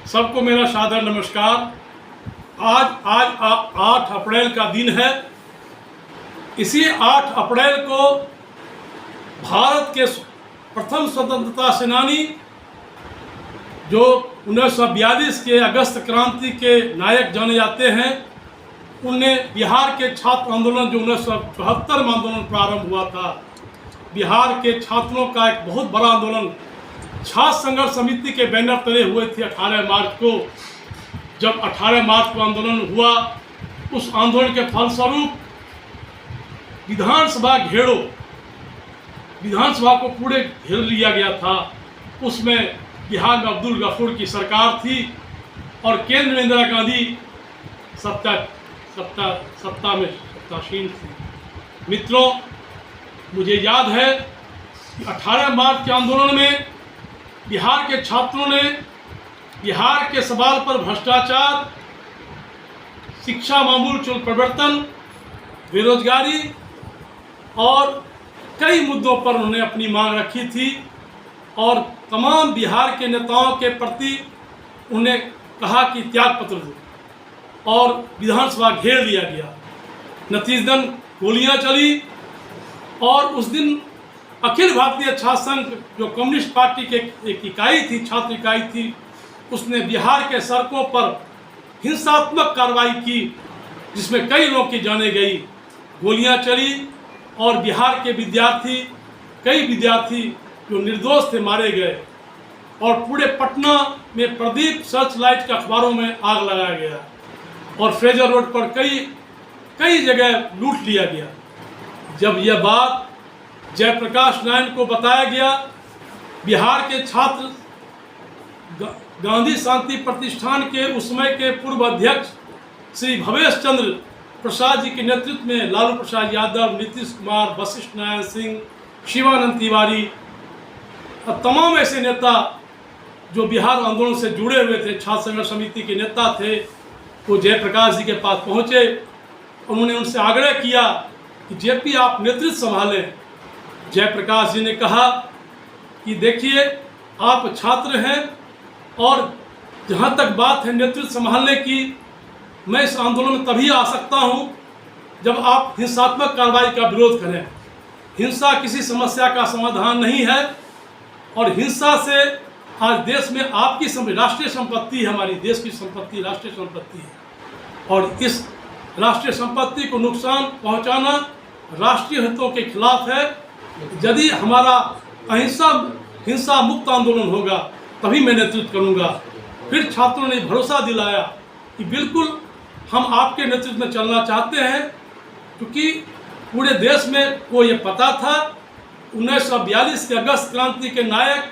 सबको मेरा सादर नमस्कार। आज 8 अप्रैल का दिन है। इसी 8 अप्रैल को भारत के प्रथम स्वतंत्रता सेनानी जो 1942 के अगस्त क्रांति के नायक जाने जाते हैं, उन्हें बिहार के छात्र आंदोलन जो 1974 में आंदोलन प्रारंभ हुआ था, बिहार के छात्रों का एक बहुत बड़ा आंदोलन छात्र संघर्ष समिति के बैनर तले हुए थे 18 मार्च को। जब 18 मार्च को आंदोलन हुआ, उस आंदोलन के फलस्वरूप विधानसभा को पूरे घेर लिया गया था। उसमें बिहार में अब्दुल गफूर की सरकार थी और केंद्र में इंदिरा गांधी सत्ता में सत्तासीन थी। मित्रों, मुझे याद है कि 18 मार्च के आंदोलन में बिहार के छात्रों ने बिहार के सवाल पर भ्रष्टाचार, शिक्षा मामूल चूल परिवर्तन, बेरोजगारी और कई मुद्दों पर उन्होंने अपनी मांग रखी थी और तमाम बिहार के नेताओं के प्रति उन्हें कहा कि त्याग पत्र दो और विधानसभा घेर लिया गया। नतीजतन गोलियां चली और उस दिन अखिल भारतीय छात्र संघ जो कम्युनिस्ट पार्टी के एक इकाई थी, छात्र इकाई थी, उसने बिहार के सड़कों पर हिंसात्मक कार्रवाई की, जिसमें कई लोगों की जानें गई, गोलियां चली और बिहार के कई विद्यार्थी जो निर्दोष थे मारे गए और पूरे पटना में प्रदीप सर्च लाइट के अखबारों में आग लगाया गया और फ्रेजर रोड पर कई जगह लूट लिया गया। जब यह बात जयप्रकाश नारायण को बताया गया, बिहार के छात्र गांधी शांति प्रतिष्ठान के उस समय के पूर्व अध्यक्ष श्री भवेश चंद्र प्रसाद जी के नेतृत्व में लालू प्रसाद यादव, नीतीश कुमार, वशिष्ठ नारायण सिंह, शिवानंद तिवारी और तमाम ऐसे नेता जो बिहार आंदोलन से जुड़े हुए थे, छात्र संघर्ष समिति के नेता थे, वो जयप्रकाश जी के पास पहुँचे। उन्होंने उनसे आग्रह किया कि जेपी आप नेतृत्व संभालें। जयप्रकाश जी ने कहा कि देखिए, आप छात्र हैं और जहाँ तक बात है नेतृत्व संभालने की, मैं इस आंदोलन में तभी आ सकता हूँ जब आप हिंसात्मक कार्रवाई का विरोध करें। हिंसा किसी समस्या का समाधान नहीं है और हिंसा से आज देश में आपकी राष्ट्रीय संपत्ति है, हमारी देश की संपत्ति राष्ट्रीय संपत्ति है और इस राष्ट्रीय संपत्ति को नुकसान पहुँचाना राष्ट्रीय हितों के खिलाफ है। यदि हमारा हिंसा मुक्त आंदोलन होगा तभी मैं नेतृत्व करूंगा। फिर छात्रों ने भरोसा दिलाया कि बिल्कुल हम आपके नेतृत्व में चलना चाहते हैं, क्योंकि पूरे देश में को ये पता था 1942 के अगस्त क्रांति के नायक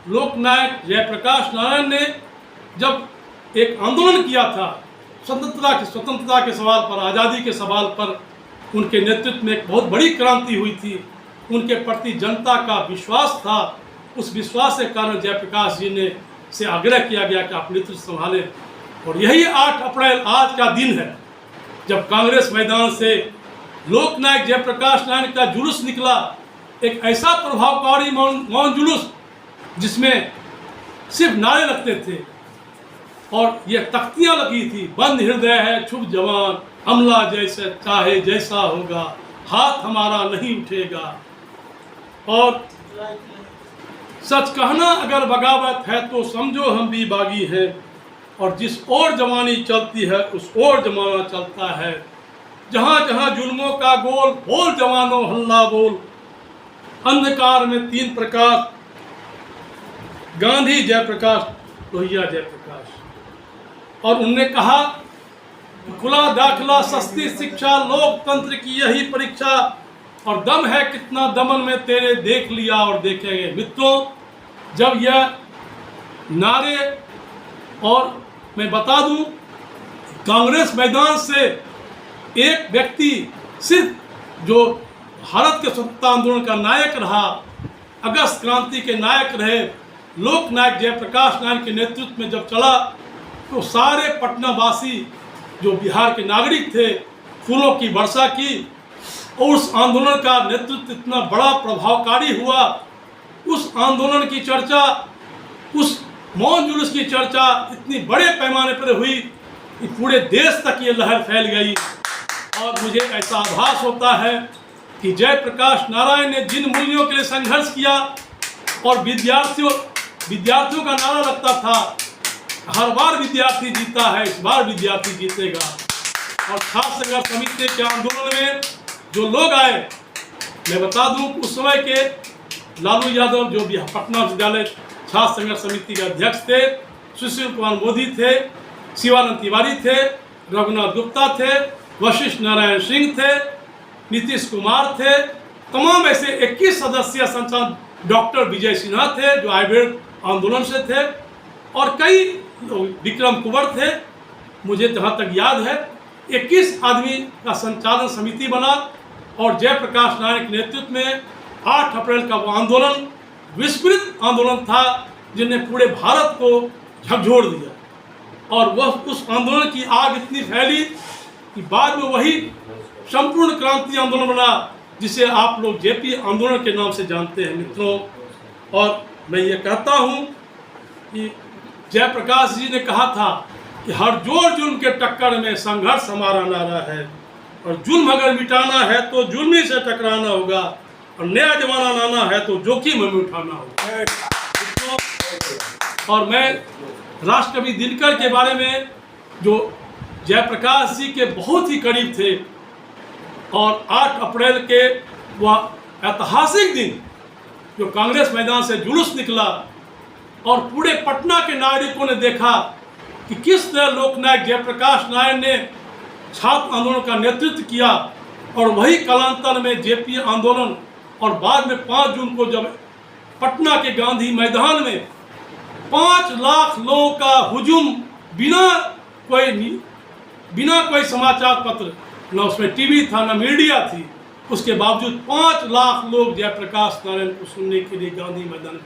लोकनायक जयप्रकाश नारायण ने जब एक आंदोलन किया था स्वतंत्रता के सवाल पर, आज़ादी के सवाल पर, उनके नेतृत्व में एक बहुत बड़ी क्रांति हुई थी। उनके प्रति जनता का विश्वास था। उस विश्वास के कारण जयप्रकाश जी ने से आग्रह किया गया कि आप नेतृत्व संभालें और यही 8 अप्रैल आज का दिन है जब कांग्रेस मैदान से लोकनायक जयप्रकाश नारायण का जुलूस निकला। एक ऐसा प्रभावकारी मौन जुलूस जिसमें सिर्फ नारे लगते थे और ये तख्तियाँ लगी थी, बंद हृदय है शुभ जवान, हमला जैसे चाहे जैसा होगा, हाथ हमारा नहीं उठेगा। और सच कहना अगर बगावत है तो समझो हम भी बागी हैं और जिस ओर जवानी चलती है उस ओर जमाना चलता है। जहाँ जहाँ जुल्मों का गोल, बोल जवानों हल्ला बोल, अंधकार में 3 प्रकाश, गांधी जयप्रकाश, लोहिया जयप्रकाश। और उनने कहा, खुला दाखिला, सस्ती शिक्षा, लोकतंत्र की यही परीक्षा और दम है कितना दमन में तेरे, देख लिया और देखेंगे। मित्रों, जब यह नारे, और मैं बता दूं, कांग्रेस मैदान से एक व्यक्ति सिर्फ जो भारत के स्वतंत्रता आंदोलन का नायक रहा, अगस्त क्रांति के नायक रहे, लोकनायक जयप्रकाश नारायण के नेतृत्व में जब चला तो सारे पटनावासी जो बिहार के नागरिक थे फूलों की वर्षा की और उस आंदोलन का नेतृत्व इतना बड़ा प्रभावकारी हुआ। उस आंदोलन की चर्चा उस मौन जुलूस की चर्चा इतनी बड़े पैमाने पर हुई कि पूरे देश तक ये लहर फैल गई। और मुझे ऐसा आभास होता है कि जयप्रकाश नारायण ने जिन मूल्यों के लिए संघर्ष किया और विद्यार्थियों का नारा लगता था, हर बार विद्यार्थी जीता है, इस बार विद्यार्थी जीतेगा। और छात्र संघर्ष समिति के आंदोलन में जो लोग आए, मैं बता दूं उस समय के लालू यादव जो पटना विश्वविद्यालय छात्र संघर्ष समिति के अध्यक्ष थे, सुशील कुमार मोदी थे, शिवानंद तिवारी थे, रघुनाथ गुप्ता थे, वशिष्ठ नारायण सिंह थे, नीतीश कुमार थे, तमाम ऐसे 21 सदस्यीय संसद, डॉक्टर विजय सिन्हा थे जो आयुर्वेद आंदोलन से थे, और कई विक्रम कुंवर थे। मुझे जहाँ तक याद है 21 आदमी का संचालन समिति बना और जयप्रकाश नारायण के नेतृत्व में 8 अप्रैल का वो आंदोलन विस्तृत आंदोलन था जिसने पूरे भारत को झकझोर दिया। और वह उस आंदोलन की आग इतनी फैली कि बाद में वही संपूर्ण क्रांति आंदोलन बना जिसे आप लोग जेपी आंदोलन के नाम से जानते हैं मित्रों। और मैं ये कहता हूँ कि जयप्रकाश जी ने कहा था कि हर जोर जुल्म के टक्कर में संघर्ष हमारा नारा है, और जुल्म अगर मिटाना है तो जुल्मी से टकराना होगा, और नया जमाना लाना है तो जोखिम हमें उठाना होगा। और मैं राष्ट्रकवि दिनकर के बारे में, जो जयप्रकाश जी के बहुत ही करीब थे, और 8 अप्रैल के वह ऐतिहासिक दिन जो कांग्रेस मैदान से जुलूस निकला और पूरे पटना के नागरिकों ने देखा कि किस तरह लोकनायक जयप्रकाश नारायण ने छात्र आंदोलन का नेतृत्व किया, और वही कालांतर में जेपी आंदोलन, और बाद में 5 जून को जब पटना के गांधी मैदान में 5 लाख लोगों का हुजूम, बिना कोई समाचार पत्र, न उसमें टीवी था न मीडिया थी, उसके बावजूद 5 लाख लोग जयप्रकाश नारायण को सुनने के लिए गांधी मैदान